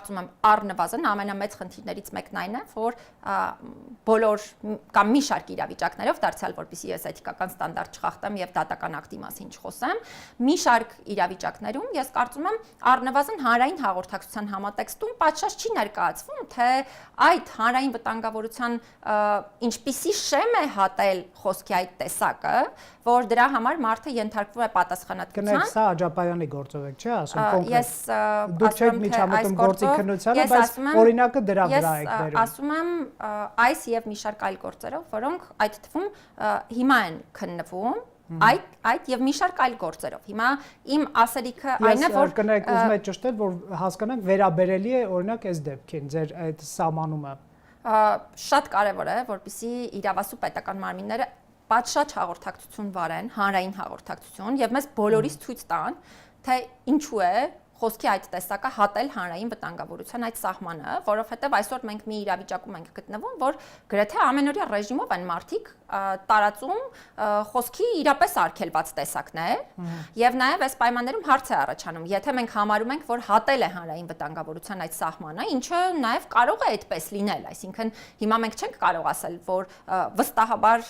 կարծում եմ առնվազն ամենամեծ խնդիրներից մեկն այն է, որ բոլոր կամ մի շարք իրավիճակներով դարձյալ որպեսզի ես էթիկական ստանդարտ չխախտեմ եւ դատական ակտի մասին չխոսեմ, մի շարք իրավիճակներում ես կարծում եմ առնվազն հանրային հաղորդակցության համատեքստում պատշաճ չի ներկայացվում, թե այդ հանրային վտանգավորության ինչպիսի շեմ է հատել խոսքի այդ տեսակը, որ դրա համար մարդը ենթարկվում է պատասխանատվության։ Կներեք, սա Աջապայանի գործով եք, չէ՞ ասում կոնկրետ։ Ես դուք չեք միջամտում գործի քննությանը, բայց օրինակը դրա վրա եք բերում։ Ես ասում եմ այս եւ մի շարք այլ գործերով, որոնք այդ թվում հիմա են քննվում, այդ եւ մի շարք այլ գործերով։ Հիմա իմ ասելիքը այն է, որ կներեք, ուզում եք ճշտել, որ հասկանանք վերաբերելի է օրինակ այս դեպքին, ձեր այդ սահմանումը։ Շատ կարեւոր է, որպեսզի իրավասու պետական մարմինները պատշաճ հաղորդակցություն վարեն, հանրային հաղորդակցություն եւ մեզ բոլորիս ցույց տան, թե ինչու է խոսքի այդ տեսակը հատել հանրային վտանգավորության այդ սահմանը, որովհետև այսօր մենք մի իրավիճակում ենք գտնվում, որ գրեթե ամենօրյա ռեժիմով են մարդիկ տարածում խոսքի իրապես արգելված տեսակներ, եւ նաեւ այս պայմաններում հարց է առաջանում, եթե մենք համարում ենք, որ հատել է հանրային վտանգավորության այդ սահմանը, ինչը նաեւ կարող է այդպես լինել, այսինքն հիմա մենք չենք կարող ասել, որ վստահաբար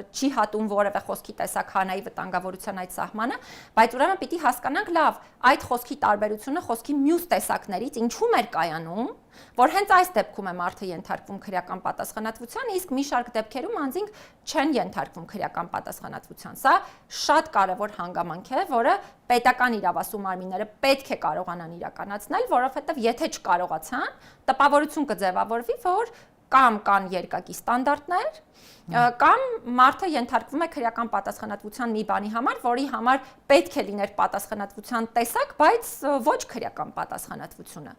չի հատում որևէ խոսքի տեսակ հանրային վտանգավորության այդ սահմանը, բայց ուրեմն պիտի հասկանանք լավ, այդ խոսքի տարբերությունը խոսքի մյուս տեսակներից ինչու մեր կայանում, որ հենց այս դեպքում է մարդը ենթարկվում քրեական պատասխանատվության, իսկ մի շարք դեպքերում անձինք չեն ենթարկվում քրեական պատասխանատվության։ Սա շատ կարևոր հանգամանք է, որը պետական իրավասու մարմինները պետք է կարողանան իրականացնել, որովհետև եթե չկարողացան, տպավորություն կձևավորվի, որ կամ կան երկակի ստանդարտներ, կամ մարդը ենթարկվում է քրեական պատասխանատվության մի բանի համար, որի համար պետք է լիներ պատասխանատվության տեսակ, բայց ոչ քրեական պատասխանատվությունը։